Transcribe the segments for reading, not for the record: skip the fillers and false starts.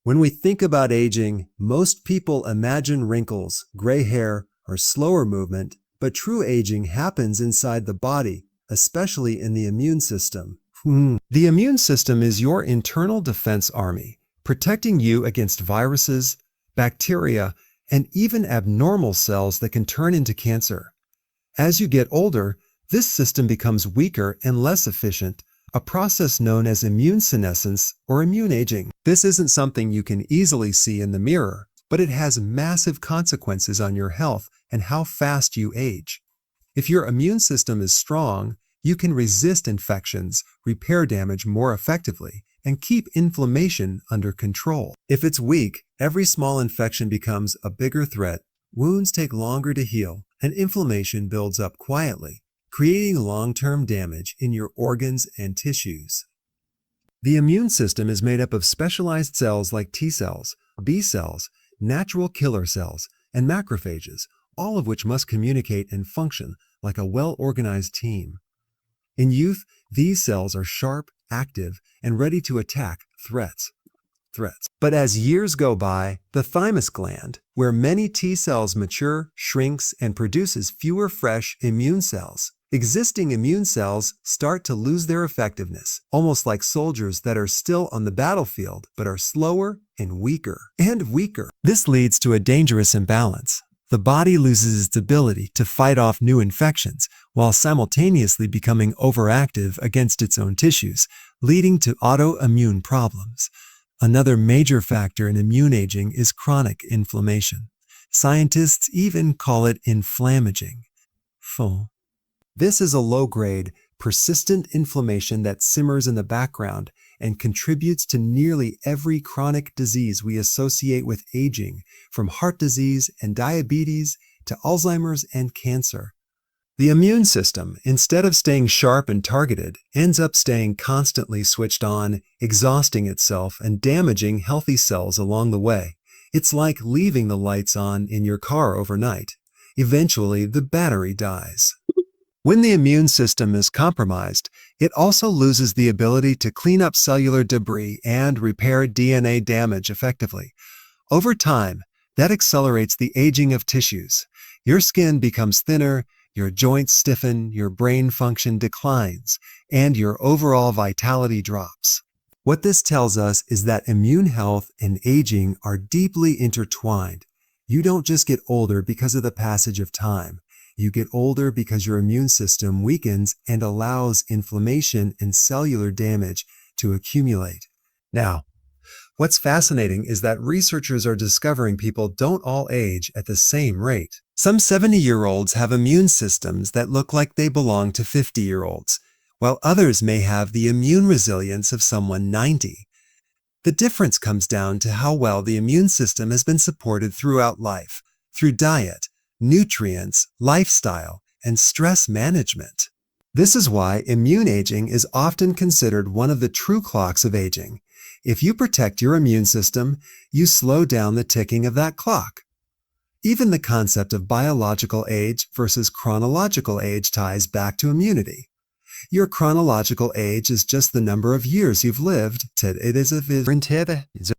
When we think about aging, most people imagine wrinkles, gray hair, or slower movement, but true aging happens inside the body, especially in the immune system. The immune system is your internal defense army, protecting you against viruses, bacteria, and even abnormal cells that can turn into cancer. As you get older, this system becomes weaker and less efficient, a process known as immune senescence or immune aging. This isn't something you can easily see in the mirror, but it has massive consequences on your health and how fast you age. If your immune system is strong, you can resist infections, repair damage more effectively, and keep inflammation under control. If it's weak, every small infection becomes a bigger threat, wounds take longer to heal, and inflammation builds up quietly, creating long-term damage in your organs and tissues. The immune system is made up of specialized cells like T cells, B cells, natural killer cells, and macrophages, all of which must communicate and function like a well-organized team. In youth, these cells are sharp, active, and ready to attack threats. But as years go by, the thymus gland, where many T cells mature, shrinks, and produces fewer fresh immune cells. Existing immune cells start to lose their effectiveness, almost like soldiers that are still on the battlefield but are slower and weaker. This leads to a dangerous imbalance. The body loses its ability to fight off new infections while simultaneously becoming overactive against its own tissues, leading to autoimmune problems. Another major factor in immune aging is chronic inflammation. Scientists even call it inflammaging. This is a low-grade, persistent inflammation that simmers in the background and contributes to nearly every chronic disease we associate with aging, from heart disease and diabetes to Alzheimer's and cancer. The immune system, instead of staying sharp and targeted, ends up staying constantly switched on, exhausting itself and damaging healthy cells along the way. It's like leaving the lights on in your car overnight. Eventually, the battery dies. When the immune system is compromised, it also loses the ability to clean up cellular debris and repair DNA damage effectively. Over time, that accelerates the aging of tissues. Your skin becomes thinner, your joints stiffen, your brain function declines, and your overall vitality drops. What this tells us is that immune health and aging are deeply intertwined. You don't just get older because of the passage of time. You get older because your immune system weakens and allows inflammation and cellular damage to accumulate. Now, what's fascinating is that researchers are discovering people don't all age at the same rate. Some 70-year-olds have immune systems that look like they belong to 50-year-olds, while others may have the immune resilience of someone 90. The difference comes down to how well the immune system has been supported throughout life, through diet, nutrients, lifestyle, and stress management. This is why immune aging is often considered one of the true clocks of aging. If you protect your immune system, you slow down the ticking of that clock. Even the concept of biological age versus chronological age ties back to immunity. Your chronological age is just the number of years you've lived.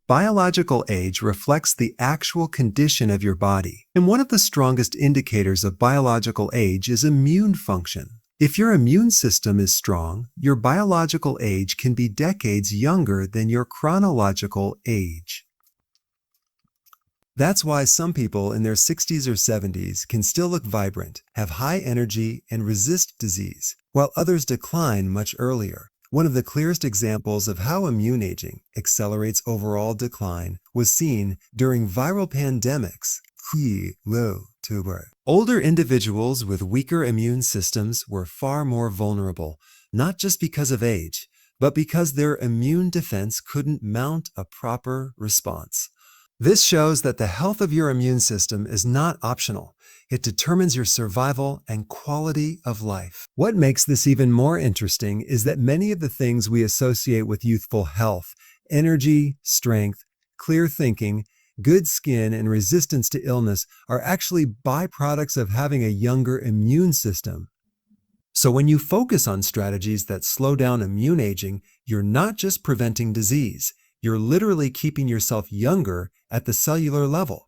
Biological age reflects the actual condition of your body, and one of the strongest indicators of biological age is immune function. If your immune system is strong, your biological age can be decades younger than your chronological age. That's why some people in their 60s or 70s can still look vibrant, have high energy, and resist disease, while others decline much earlier. One of the clearest examples of how immune aging accelerates overall decline was seen during viral pandemics. Older individuals with weaker immune systems were far more vulnerable, not just because of age, but because their immune defense couldn't mount a proper response. This shows that the health of your immune system is not optional. It determines your survival and quality of life. What makes this even more interesting is that many of the things we associate with youthful health, energy, strength, clear thinking, good skin, and resistance to illness are actually byproducts of having a younger immune system. So when you focus on strategies that slow down immune aging, you're not just preventing disease, You're literally keeping yourself younger at the cellular level.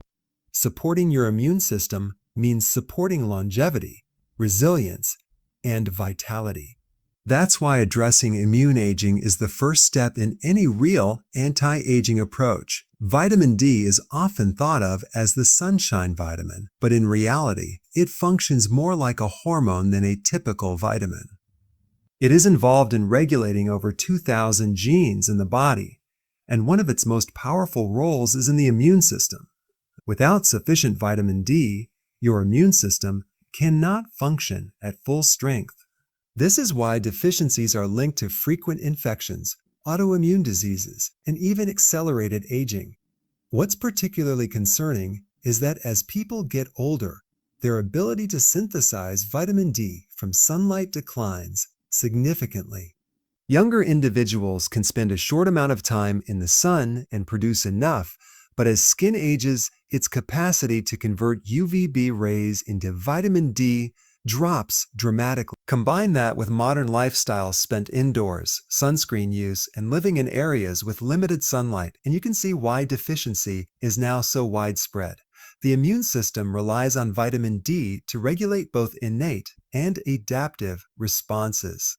Supporting your immune system means supporting longevity, resilience, and vitality. That's why addressing immune aging is the first step in any real anti-aging approach. Vitamin D is often thought of as the sunshine vitamin, but in reality, it functions more like a hormone than a typical vitamin. It is involved in regulating over 2,000 genes in the body, and one of its most powerful roles is in the immune system. Without sufficient vitamin D, your immune system cannot function at full strength. This is why deficiencies are linked to frequent infections, autoimmune diseases, and even accelerated aging. What's particularly concerning is that as people get older, their ability to synthesize vitamin D from sunlight declines significantly. Younger individuals can spend a short amount of time in the sun and produce enough, but as skin ages, its capacity to convert UVB rays into vitamin D drops dramatically. Combine that with modern lifestyles spent indoors, sunscreen use, and living in areas with limited sunlight, and you can see why deficiency is now so widespread. The immune system relies on vitamin D to regulate both innate and adaptive responses.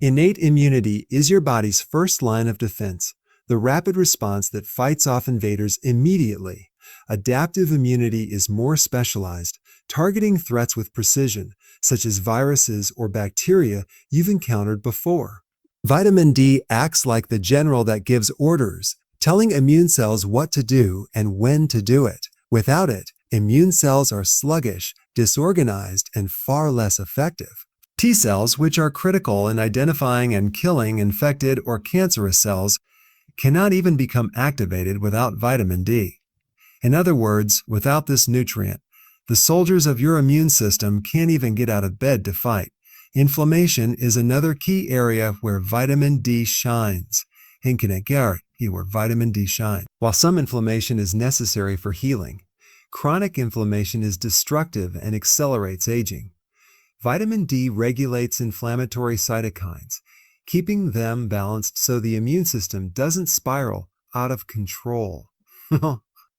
Innate immunity is your body's first line of defense, the rapid response that fights off invaders immediately. Adaptive immunity is more specialized, targeting threats with precision, such as viruses or bacteria you've encountered before. Vitamin D acts like the general that gives orders, telling immune cells what to do and when to do it. Without it, immune cells are sluggish, disorganized, and far less effective. T cells, which are critical in identifying and killing infected or cancerous cells, cannot even become activated without vitamin D. In other words, without this nutrient, the soldiers of your immune system can't even get out of bed to fight. Inflammation is another key area where vitamin D shines. Where vitamin D shines. While some inflammation is necessary for healing, chronic inflammation is destructive and accelerates aging. Vitamin D regulates inflammatory cytokines, keeping them balanced so the immune system doesn't spiral out of control.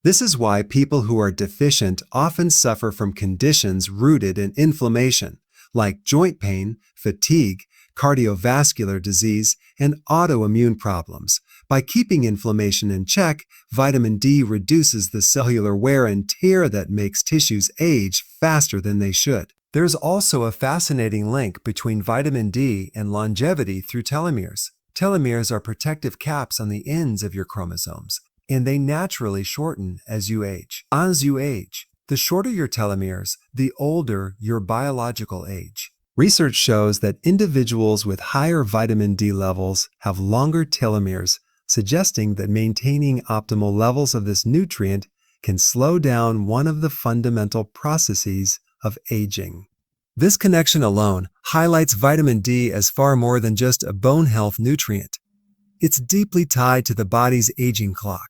This is why people who are deficient often suffer from conditions rooted in inflammation, like joint pain, fatigue, cardiovascular disease, and autoimmune problems. By keeping inflammation in check, vitamin D reduces the cellular wear and tear that makes tissues age faster than they should. There's also a fascinating link between vitamin D and longevity through telomeres. Telomeres are protective caps on the ends of your chromosomes, and they naturally shorten as you age. As you age, the shorter your telomeres, the older your biological age. Research shows that individuals with higher vitamin D levels have longer telomeres, suggesting that maintaining optimal levels of this nutrient can slow down one of the fundamental processes of aging. This connection alone highlights vitamin D as far more than just a bone health nutrient. It's deeply tied to the body's aging clock.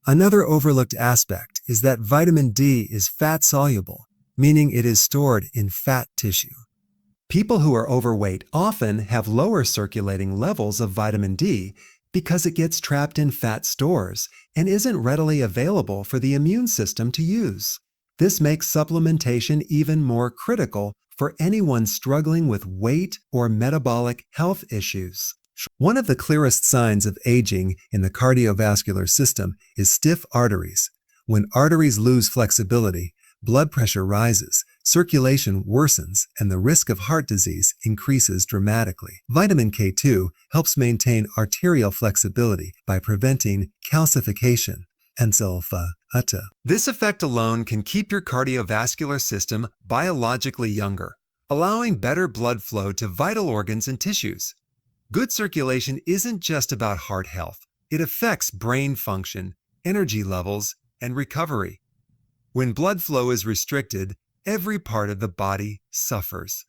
Another overlooked aspect is that vitamin D is fat-soluble, meaning it is stored in fat tissue. People who are overweight often have lower circulating levels of vitamin D because it gets trapped in fat stores and isn't readily available for the immune system to use. This makes supplementation even more critical for anyone struggling with weight or metabolic health issues. One of the clearest signs of aging in the cardiovascular system is stiff arteries. When arteries lose flexibility, blood pressure rises, circulation worsens, and the risk of heart disease increases dramatically. Vitamin K2 helps maintain arterial flexibility by preventing calcification and sulfata. This effect alone can keep your cardiovascular system biologically younger, allowing better blood flow to vital organs and tissues. Good circulation isn't just about heart health. It affects brain function, energy levels, and recovery. When blood flow is restricted, every part of the body suffers.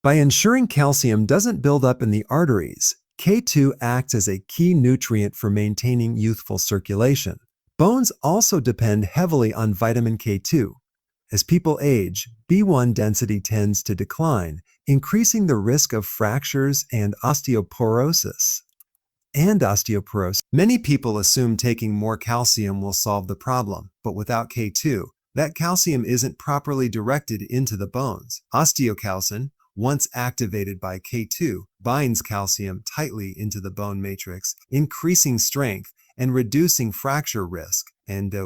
By ensuring calcium doesn't build up in the arteries, K2 acts as a key nutrient for maintaining youthful circulation. Bones also depend heavily on vitamin K2. As people age, B1 density tends to decline, increasing the risk of fractures and osteoporosis. and osteoporosis. Many people assume taking more calcium will solve the problem, but without K2, that calcium isn't properly directed into the bones. Osteocalcin, once activated by K2, binds calcium tightly into the bone matrix, increasing strength and reducing fracture risk. This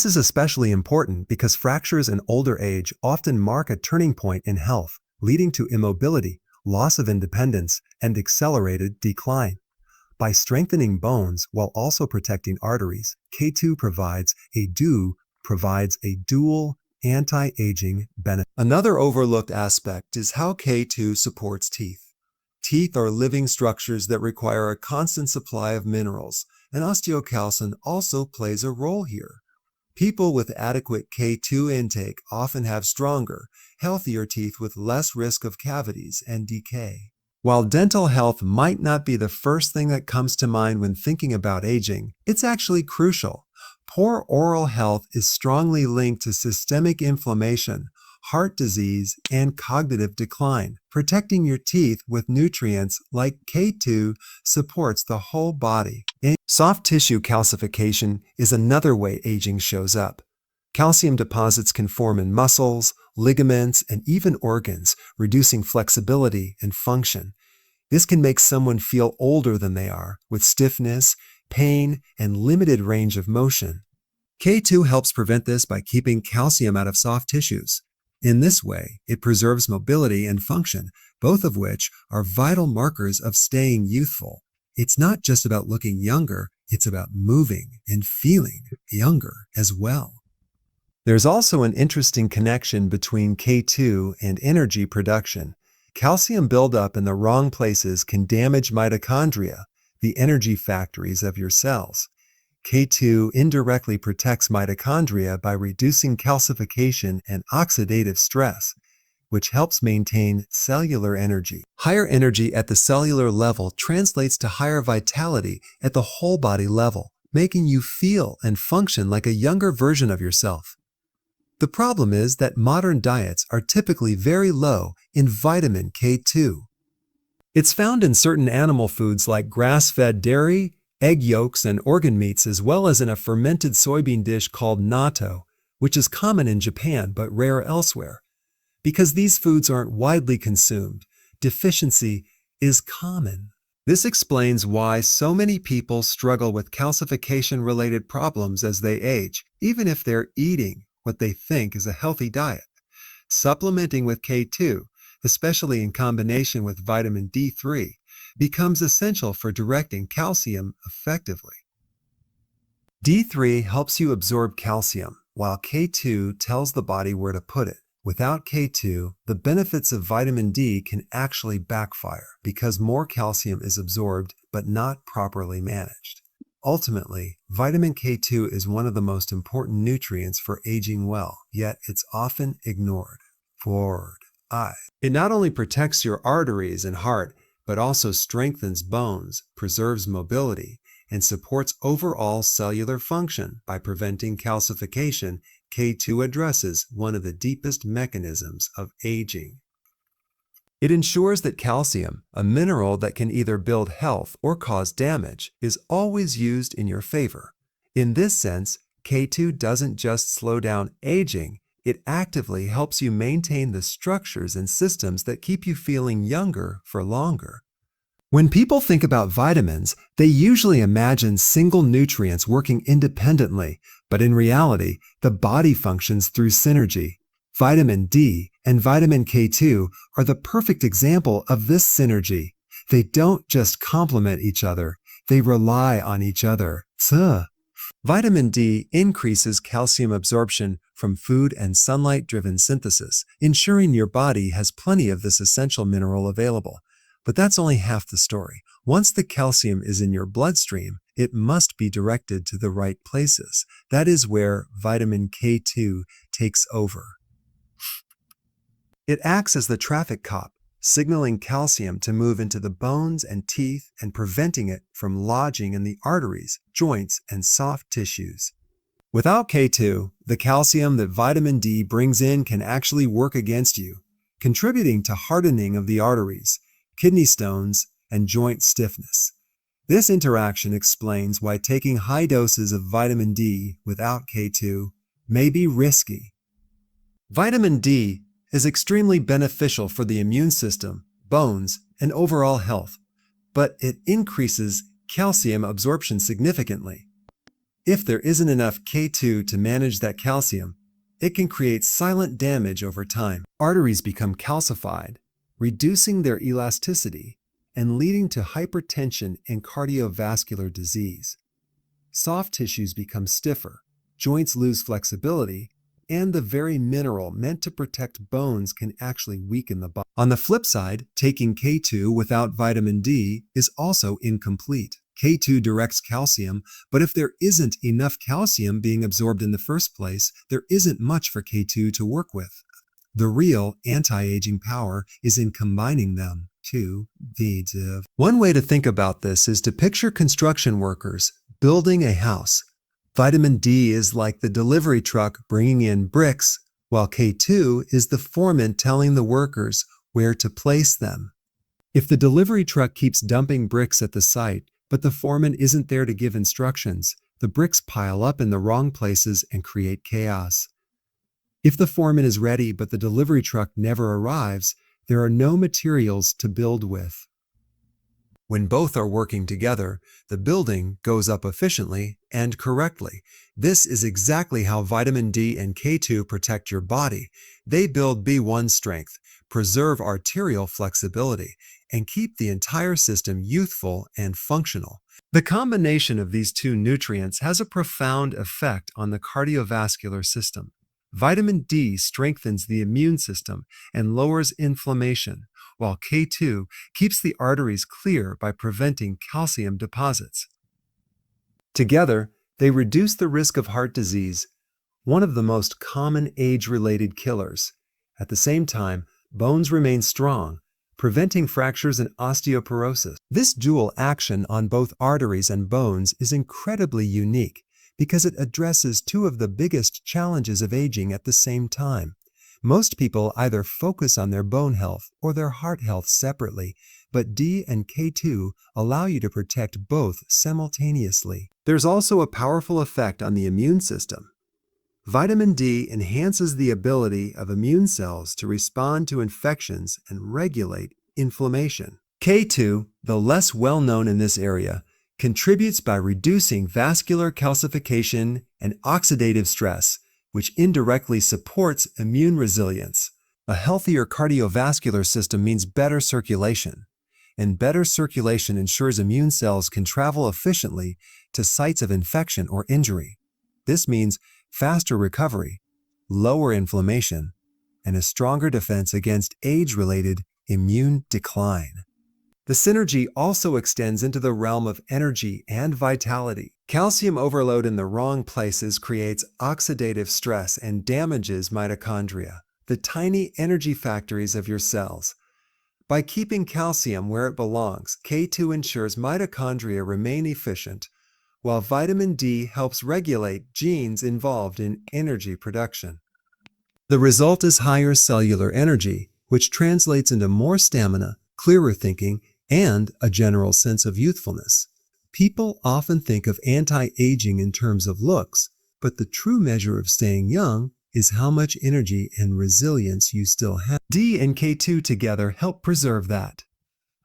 is especially important because fractures in older age often mark a turning point in health, leading to immobility, loss of independence, and accelerated decline. By strengthening bones while also protecting arteries, K2 provides a dual anti-aging benefit. Another overlooked aspect is how K2 supports teeth. Teeth are living structures that require a constant supply of minerals, and osteocalcin also plays a role here. People with adequate K2 intake often have stronger, healthier teeth with less risk of cavities and decay. While dental health might not be the first thing that comes to mind when thinking about aging, it's actually crucial. Poor oral health is strongly linked to systemic inflammation, heart disease, and cognitive decline. Protecting your teeth with nutrients like K2 supports the whole body. Soft tissue calcification is another way aging shows up. Calcium deposits can form in muscles, ligaments, and even organs, reducing flexibility and function. This can make someone feel older than they are, with stiffness, pain, and limited range of motion. K2 helps prevent this by keeping calcium out of soft tissues. In this way, it preserves mobility and function, both of which are vital markers of staying youthful. It's not just about looking younger, it's about moving and feeling younger as well. There's also an interesting connection between K2 and energy production. Calcium buildup in the wrong places can damage mitochondria, the energy factories of your cells. K2 indirectly protects mitochondria by reducing calcification and oxidative stress, which helps maintain cellular energy. Higher energy at the cellular level translates to higher vitality at the whole body level, making you feel and function like a younger version of yourself. The problem is that modern diets are typically very low in vitamin K2. It's found in certain animal foods like grass-fed dairy, egg yolks, and organ meats, as well as in a fermented soybean dish called natto, which is common in Japan but rare elsewhere. Because these foods aren't widely consumed, deficiency is common. This explains why so many people struggle with calcification-related problems as they age, even if they're eating what they think is a healthy diet. Supplementing with K2, especially in combination with vitamin D3, becomes essential for directing calcium effectively. D3 helps you absorb calcium, while K2 tells the body where to put it. Without K2, the benefits of vitamin D can actually backfire because more calcium is absorbed but not properly managed. Ultimately, vitamin K2 is one of the most important nutrients for aging well, yet it's often ignored. It not only protects your arteries and heart, but also strengthens bones, preserves mobility, and supports overall cellular function by preventing calcification. K2 addresses one of the deepest mechanisms of aging. It ensures that calcium, a mineral that can either build health or cause damage, is always used in your favor. In this sense, K2 doesn't just slow down aging, it actively helps you maintain the structures and systems that keep you feeling younger for longer. When people think about vitamins, they usually imagine single nutrients working independently, but in reality, the body functions through synergy. Vitamin D and vitamin K2 are the perfect example of this synergy. They don't just complement each other, they rely on each other. Vitamin D increases calcium absorption from food and sunlight-driven synthesis, ensuring your body has plenty of this essential mineral available. But that's only half the story. Once the calcium is in your bloodstream, it must be directed to the right places. That is where vitamin K2 takes over. It acts as the traffic cop, signaling calcium to move into the bones and teeth and preventing it from lodging in the arteries, joints, and soft tissues. Without K2, the calcium that vitamin D brings in can actually work against you, contributing to hardening of the arteries, kidney stones, and joint stiffness. This interaction explains why taking high doses of vitamin D without K2 may be risky. Vitamin D is extremely beneficial for the immune system, bones, and overall health, but it increases calcium absorption significantly. If there isn't enough K2 to manage that calcium, it can create silent damage over time. Arteries become calcified, reducing their elasticity and leading to hypertension and cardiovascular disease. Soft tissues become stiffer, joints lose flexibility, and the very mineral meant to protect bones can actually weaken the body. On the flip side, taking K2 without vitamin D is also incomplete. K2 directs calcium, but if there isn't enough calcium being absorbed in the first place, there isn't much for K2 to work with. The real anti-aging power is in combining them. One way to think about this is to picture construction workers building a house. Vitamin D is like the delivery truck bringing in bricks, while K2 is the foreman telling the workers where to place them. If the delivery truck keeps dumping bricks at the site, but the foreman isn't there to give instructions, the bricks pile up in the wrong places and create chaos. If the foreman is ready but the delivery truck never arrives, there are no materials to build with. When both are working together, the building goes up efficiently and correctly. This is exactly how vitamin D and K2 protect your body. They build B1 strength, preserve arterial flexibility, and keep the entire system youthful and functional. The combination of these two nutrients has a profound effect on the cardiovascular system. Vitamin D strengthens the immune system and lowers inflammation, while K2 keeps the arteries clear by preventing calcium deposits. Together, they reduce the risk of heart disease, one of the most common age-related killers. At the same time, bones remain strong, preventing fractures and osteoporosis. This dual action on both arteries and bones is incredibly unique because it addresses two of the biggest challenges of aging at the same time. Most people either focus on their bone health or their heart health separately, but D and K2 allow you to protect both simultaneously. There's also a powerful effect on the immune system. Vitamin D enhances the ability of immune cells to respond to infections and regulate inflammation. K2, though less well known in this area, contributes by reducing vascular calcification and oxidative stress, which indirectly supports immune resilience. A healthier cardiovascular system means better circulation, and better circulation ensures immune cells can travel efficiently to sites of infection or injury. This means faster recovery, lower inflammation, and a stronger defense against age-related immune decline. The synergy also extends into the realm of energy and vitality. Calcium overload in the wrong places creates oxidative stress and damages mitochondria, the tiny energy factories of your cells. By keeping calcium where it belongs, K2 ensures mitochondria remain efficient, while vitamin D helps regulate genes involved in energy production. The result is higher cellular energy, which translates into more stamina, clearer thinking, and a general sense of youthfulness. People often think of anti-aging in terms of looks, but the true measure of staying young is how much energy and resilience you still have. D and K2 together help preserve that.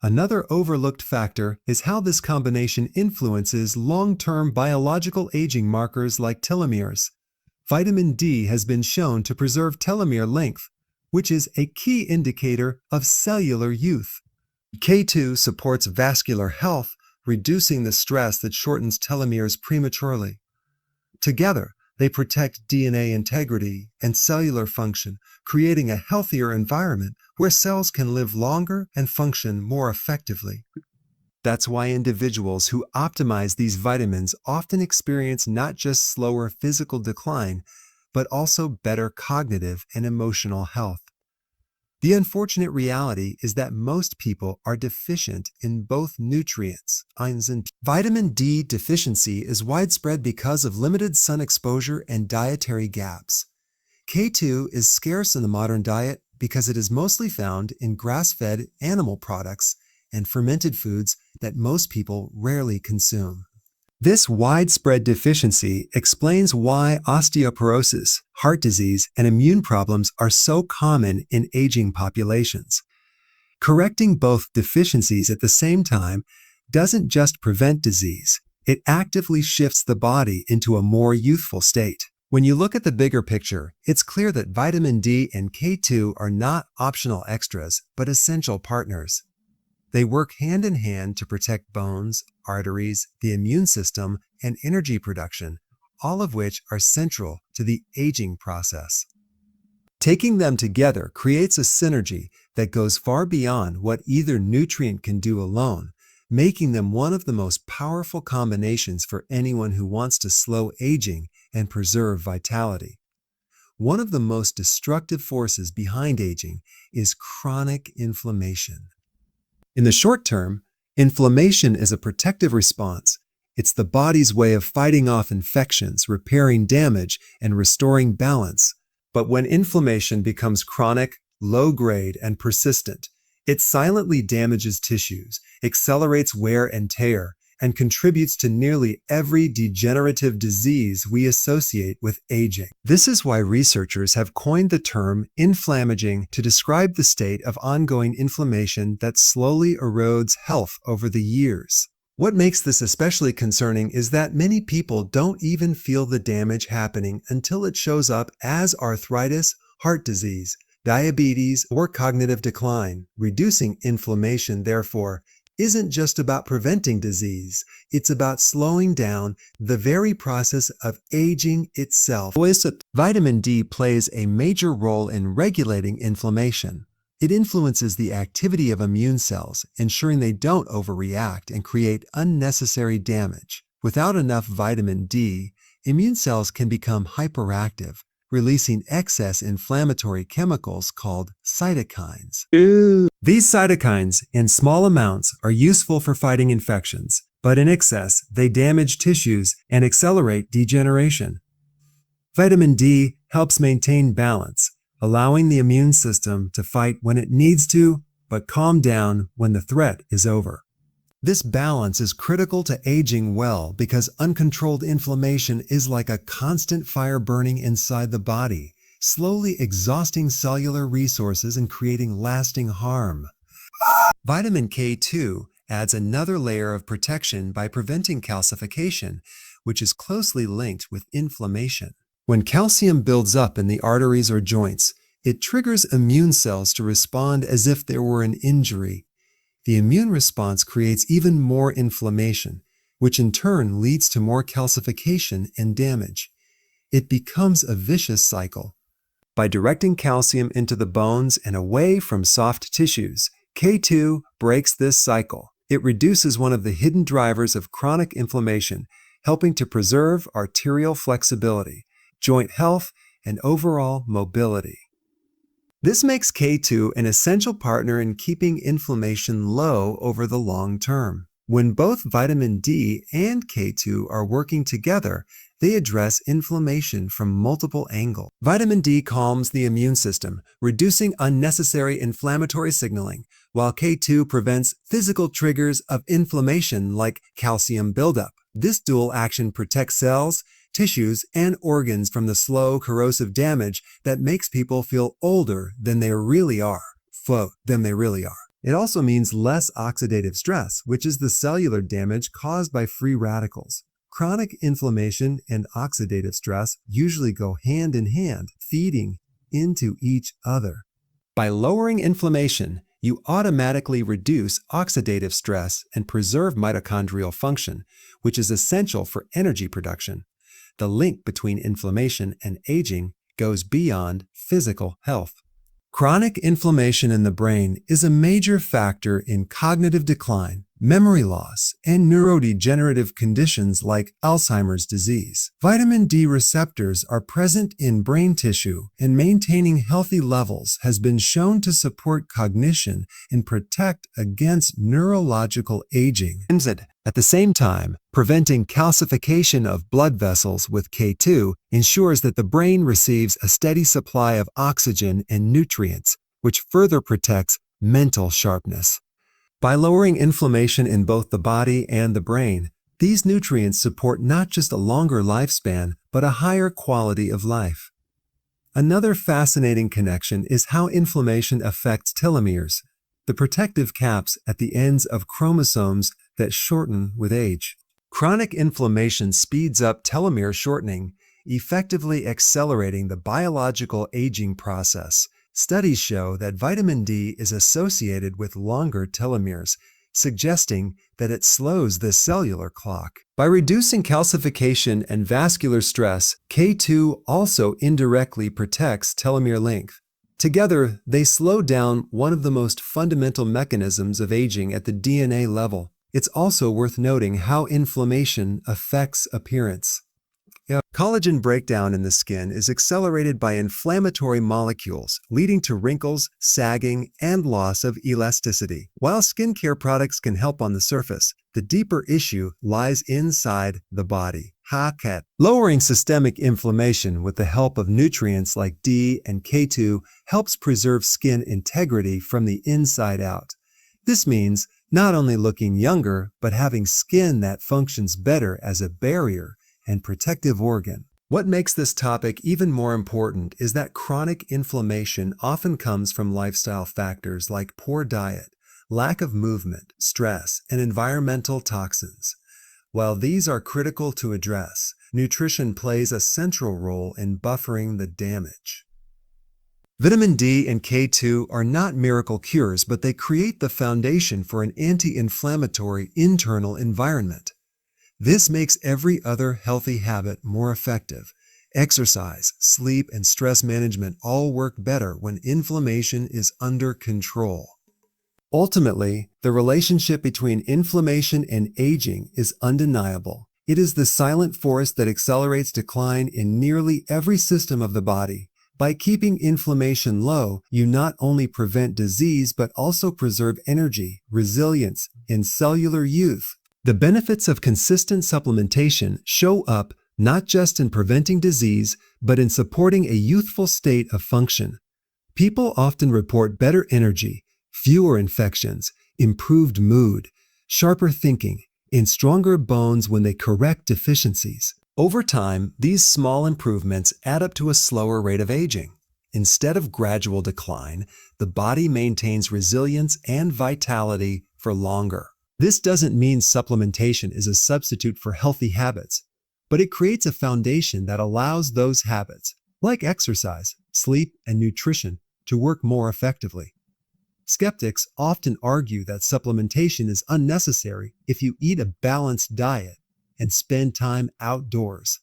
Another overlooked factor is how this combination influences long-term biological aging markers like telomeres. Vitamin D has been shown to preserve telomere length, which is a key indicator of cellular youth. K2 supports vascular health, reducing the stress that shortens telomeres prematurely. Together, they protect DNA integrity and cellular function, creating a healthier environment where cells can live longer and function more effectively. That's why individuals who optimize these vitamins often experience not just slower physical decline, but also better cognitive and emotional health. The unfortunate reality is that most people are deficient in both nutrients. Vitamin D deficiency is widespread because of limited sun exposure and dietary gaps. K2 is scarce in the modern diet because it is mostly found in grass-fed animal products and fermented foods that most people rarely consume. This widespread deficiency explains why osteoporosis, heart disease, and immune problems are so common in aging populations. Correcting both deficiencies at the same time doesn't just prevent disease, it actively shifts the body into a more youthful state. When you look at the bigger picture, it's clear that vitamin D and K2 are not optional extras, but essential partners. They work hand in hand to protect bones, arteries, the immune system, and energy production, all of which are central to the aging process. Taking them together creates a synergy that goes far beyond what either nutrient can do alone, making them one of the most powerful combinations for anyone who wants to slow aging and preserve vitality. One of the most destructive forces behind aging is chronic inflammation. In the short term, inflammation is a protective response. It's the body's way of fighting off infections, repairing damage, and restoring balance. But when inflammation becomes chronic, low-grade, and persistent, it silently damages tissues, accelerates wear and tear, and contributes to nearly every degenerative disease we associate with aging. This is why researchers have coined the term inflammaging to describe the state of ongoing inflammation that slowly erodes health over the years. What makes this especially concerning is that many people don't even feel the damage happening until it shows up as arthritis, heart disease, diabetes, or cognitive decline. Reducing inflammation, therefore, isn't just about preventing disease, it's about slowing down the very process of aging itself. Vitamin D plays a major role in regulating inflammation. It influences the activity of immune cells, ensuring they don't overreact and create unnecessary damage. Without enough vitamin D, immune cells can become hyperactive, releasing excess inflammatory chemicals called cytokines. These cytokines, in small amounts, are useful for fighting infections, but in excess, they damage tissues and accelerate degeneration. Vitamin D helps maintain balance, allowing the immune system to fight when it needs to, but calm down when the threat is over. This balance is critical to aging well because uncontrolled inflammation is like a constant fire burning inside the body, slowly exhausting cellular resources and creating lasting harm. Vitamin K2 adds another layer of protection by preventing calcification, which is closely linked with inflammation. When calcium builds up in the arteries or joints, it triggers immune cells to respond as if there were an injury. The immune response creates even more inflammation, which in turn leads to more calcification and damage. It becomes a vicious cycle. By directing calcium into the bones and away from soft tissues, K2 breaks this cycle. It reduces one of the hidden drivers of chronic inflammation, helping to preserve arterial flexibility, joint health, and overall mobility. This makes K2 an essential partner in keeping inflammation low over the long term. When both vitamin D and K2 are working together, they address inflammation from multiple angles. Vitamin D calms the immune system, reducing unnecessary inflammatory signaling, while K2 prevents physical triggers of inflammation like calcium buildup. This dual action protects cells, tissues, and organs from the slow, corrosive damage that makes people feel older than they really are. It also means less oxidative stress, which is the cellular damage caused by free radicals. Chronic inflammation and oxidative stress usually go hand in hand, feeding into each other. By lowering inflammation, you automatically reduce oxidative stress and preserve mitochondrial function, which is essential for energy production. The link between inflammation and aging goes beyond physical health. Chronic inflammation in the brain is a major factor in cognitive decline, memory loss, and neurodegenerative conditions like Alzheimer's disease. Vitamin D receptors are present in brain tissue, and maintaining healthy levels has been shown to support cognition and protect against neurological aging. At the same time, preventing calcification of blood vessels with K2 ensures that the brain receives a steady supply of oxygen and nutrients, which further protects mental sharpness. By lowering inflammation in both the body and the brain, these nutrients support not just a longer lifespan, but a higher quality of life. Another fascinating connection is how inflammation affects telomeres, the protective caps at the ends of chromosomes that shorten with age. Chronic inflammation speeds up telomere shortening, effectively accelerating the biological aging process. Studies show that vitamin D is associated with longer telomeres, suggesting that it slows the cellular clock. By reducing calcification and vascular stress, K2 also indirectly protects telomere length. Together, they slow down one of the most fundamental mechanisms of aging at the DNA level. It's also worth noting how inflammation affects appearance. Collagen breakdown in the skin is accelerated by inflammatory molecules, leading to wrinkles, sagging, and loss of elasticity. While skincare products can help on the surface, the deeper issue lies inside the body. Lowering systemic inflammation with the help of nutrients like D and K2 helps preserve skin integrity from the inside out. This means not only looking younger, but having skin that functions better as a barrier and protective organ. What makes this topic even more important is that chronic inflammation often comes from lifestyle factors like poor diet, lack of movement, stress, and environmental toxins. While these are critical to address, nutrition plays a central role in buffering the damage. Vitamin D and K2 are not miracle cures, but they create the foundation for an anti-inflammatory internal environment. This makes every other healthy habit more effective. Exercise, sleep, and stress management all work better when inflammation is under control. Ultimately, the relationship between inflammation and aging is undeniable. It is the silent force that accelerates decline in nearly every system of the body. By keeping inflammation low, you not only prevent disease but also preserve energy, resilience, and cellular youth. The benefits of consistent supplementation show up not just in preventing disease, but in supporting a youthful state of function. People often report better energy, fewer infections, improved mood, sharper thinking, and stronger bones when they correct deficiencies. Over time, these small improvements add up to a slower rate of aging. Instead of gradual decline, the body maintains resilience and vitality for longer. This doesn't mean supplementation is a substitute for healthy habits, but it creates a foundation that allows those habits, like exercise, sleep, and nutrition, to work more effectively. Skeptics often argue that supplementation is unnecessary if you eat a balanced diet and spend time outdoors.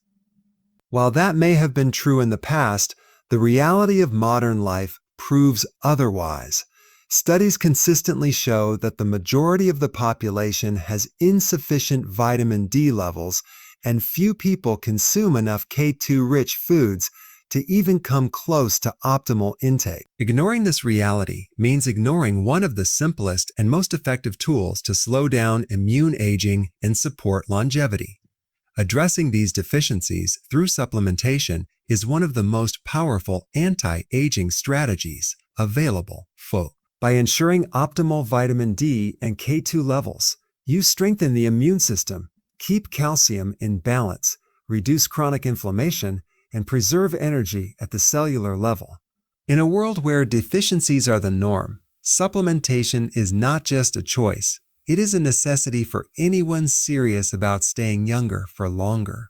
While that may have been true in the past, the reality of modern life proves otherwise. Studies consistently show that the majority of the population has insufficient vitamin D levels, and few people consume enough K2-rich foods to even come close to optimal intake. Ignoring this reality means ignoring one of the simplest and most effective tools to slow down immune aging and support longevity. Addressing these deficiencies through supplementation is one of the most powerful anti-aging strategies available, folks. By ensuring optimal vitamin D and K2 levels, you strengthen the immune system, keep calcium in balance, reduce chronic inflammation, and preserve energy at the cellular level. In a world where deficiencies are the norm, supplementation is not just a choice, it is a necessity for anyone serious about staying younger for longer.